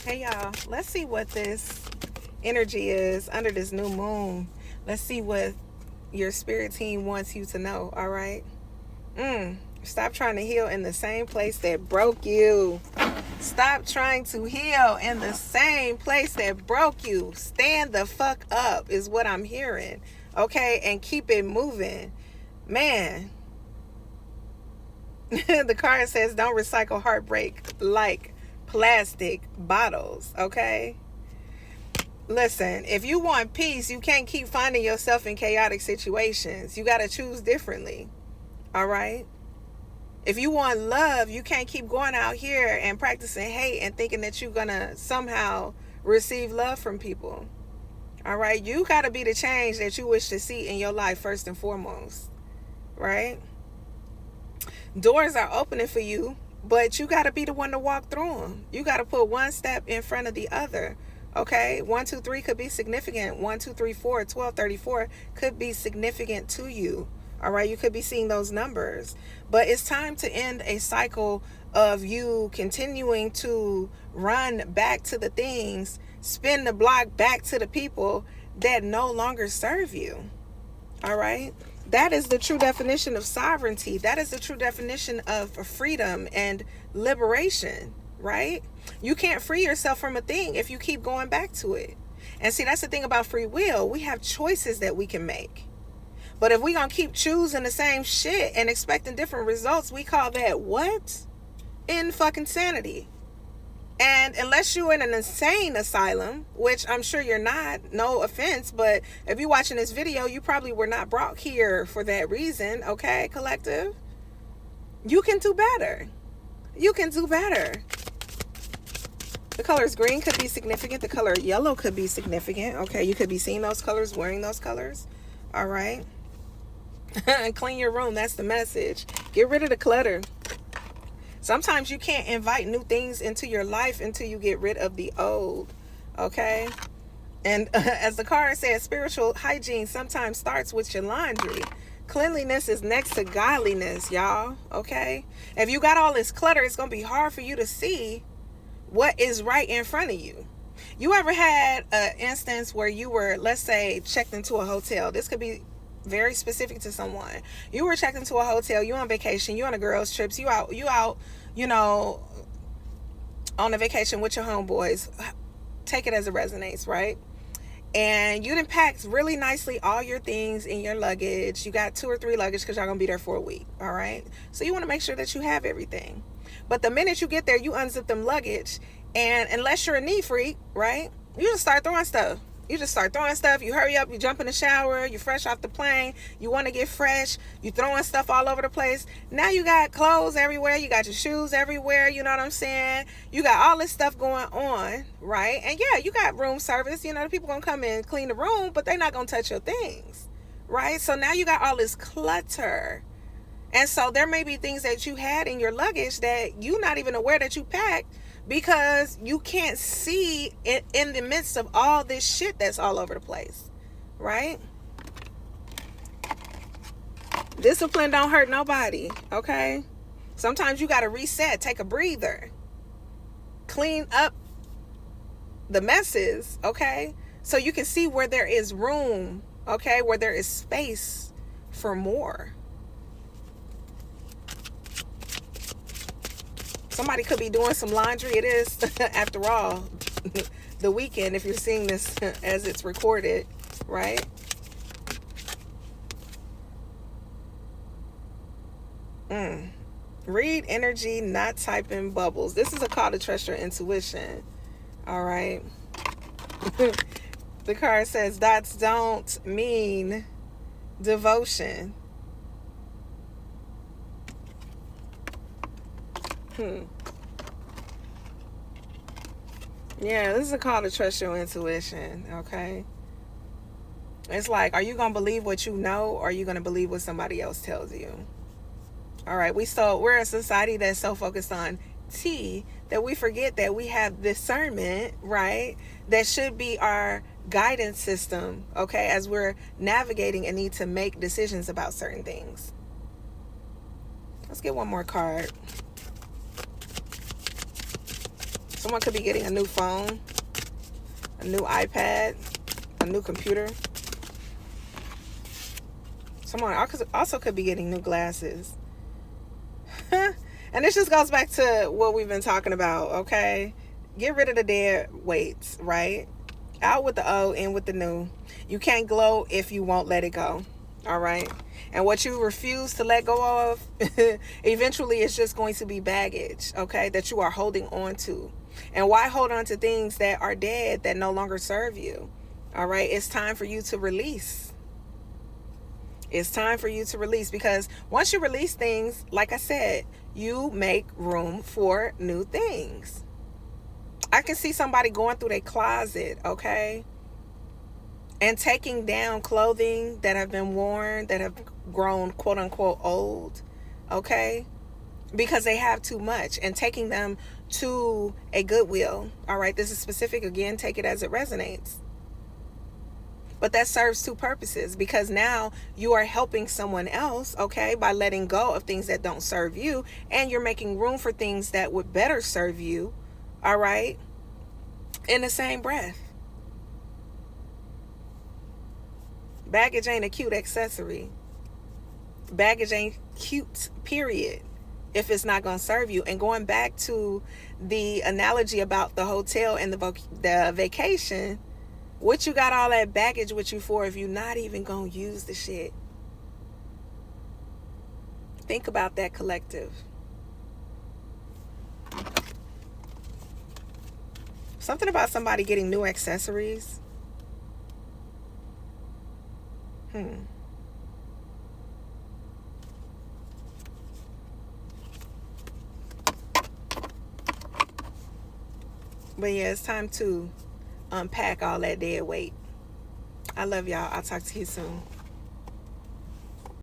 Hey y'all, let's see what this energy is under this new moon. Let's see what your spirit team wants you to know, all right? Stop trying to heal in the same place that broke you. Stop trying to heal in the same place that broke you. Stand the fuck up is what I'm hearing, okay? And keep it moving. Man, the card says don't recycle heartbreak like plastic bottles, okay? Listen, if you want peace, you can't keep finding yourself in chaotic situations. You got to choose differently, all right? If you want love, you can't keep going out here and practicing hate and thinking that you're going to somehow receive love from people, all right? You got to be the change that you wish to see in your life first and foremost, right? Doors are opening for you, but you got to be the one to walk through them. You got to put one step in front of the other. Okay, 1, 2, 3 could be significant. 1, 2, 3, 4, 12, 34 could be significant to you. All right, you could be seeing those numbers. But it's time to end a cycle of you continuing to run back to the things, spin the block back to the people that no longer serve you. All right, that is the true definition of sovereignty. That is the true definition of freedom and liberation, right? You can't free yourself from a thing if you keep going back to it. And see, that's the thing about free will. We have choices that we can make. But if we're going to keep choosing the same shit and expecting different results, we call that what? In fucking sanity. And unless you're in an insane asylum, which I'm sure you're not, no offense, but if you're watching this video, you probably were not brought here for that reason, okay, collective? You can do better. You can do better. The colors green could be significant. The color yellow could be significant. Okay, you could be seeing those colors, wearing those colors. All right. And clean your room. That's the message. Get rid of the clutter. Sometimes you can't invite new things into your life until you get rid of the old. Okay. And as the card says, spiritual hygiene sometimes starts with your laundry. Cleanliness is next to godliness, y'all. Okay. If you got all this clutter, it's going to be hard for you to see what is right in front of you. You ever had an instance where you were, let's say, checked into a hotel? This could be very specific to someone. You were checked into a hotel, you on vacation, you on a girls' trips, you out, you know, on a vacation with your homeboys. Take it as it resonates, right? And you done packed really nicely all your things in your luggage. You got 2 or 3 luggage because y'all gonna be there for a week, all right? So you want to make sure that you have everything. But the minute you get there, you unzip them luggage, and unless you're a neat freak, right, you just start throwing stuff. You just start throwing stuff. You hurry up, you jump in the shower, you're fresh off the plane, you want to get fresh, you throwing stuff all over the place. Now you got clothes everywhere, you got your shoes everywhere, you know what I'm saying? You got all this stuff going on, right? And yeah, you got room service, you know, the people gonna come in and clean the room, but they're not gonna touch your things, right? So now you got all this clutter. And so there may be things that you had in your luggage that you're not even aware that you packed, because you can't see it in the midst of all this shit that's all over the place, right? Discipline don't hurt nobody, okay? Sometimes you got to reset, take a breather, clean up the messes, okay? So you can see where there is room, okay? Where there is space for more. Somebody could be doing some laundry. It is, after all, the weekend if you're seeing this as it's recorded, right? Read energy, not type in bubbles. This is a call to trust your intuition, all right? The card says dots don't mean devotion. Yeah, this is a call to trust your intuition, okay? It's like, are you going to believe what you know, or are you going to believe what somebody else tells you? All right, we're a society that's so focused on T that we forget that we have discernment, right? That should be our guidance system, okay, as we're navigating and need to make decisions about certain things. Let's get one more card. Someone could be getting a new phone, a new iPad, a new computer. Someone also could be getting new glasses. And this just goes back to what we've been talking about, okay? Get rid of the dead weights, right? Out with the old, in with the new. You can't glow if you won't let it go, all right? And what you refuse to let go of, eventually it's just going to be baggage, okay, that you are holding on to. And why hold on to things that are dead, that no longer serve you? All right, it's time for you to release. It's time for you to release, because once you release things, like I said, you make room for new things. I can see somebody going through their closet, okay, and taking down clothing that have been worn, that have grown quote unquote old, okay, because they have too much, and taking them to a Goodwill. All right, this is specific, again, take it as it resonates. But that serves two purposes, because now you are helping someone else, okay, by letting go of things that don't serve you, and you're making room for things that would better serve you, all right, in the same breath. Baggage ain't a cute accessory. Baggage ain't cute, period, if it's not going to serve you. And going back to the analogy about the hotel and the vacation, what you got all that baggage with you for if you're not even going to use the shit? Think about that, collective. Something about somebody getting new accessories. But yeah, it's time to unpack all that dead weight. I love y'all. I'll talk to you soon.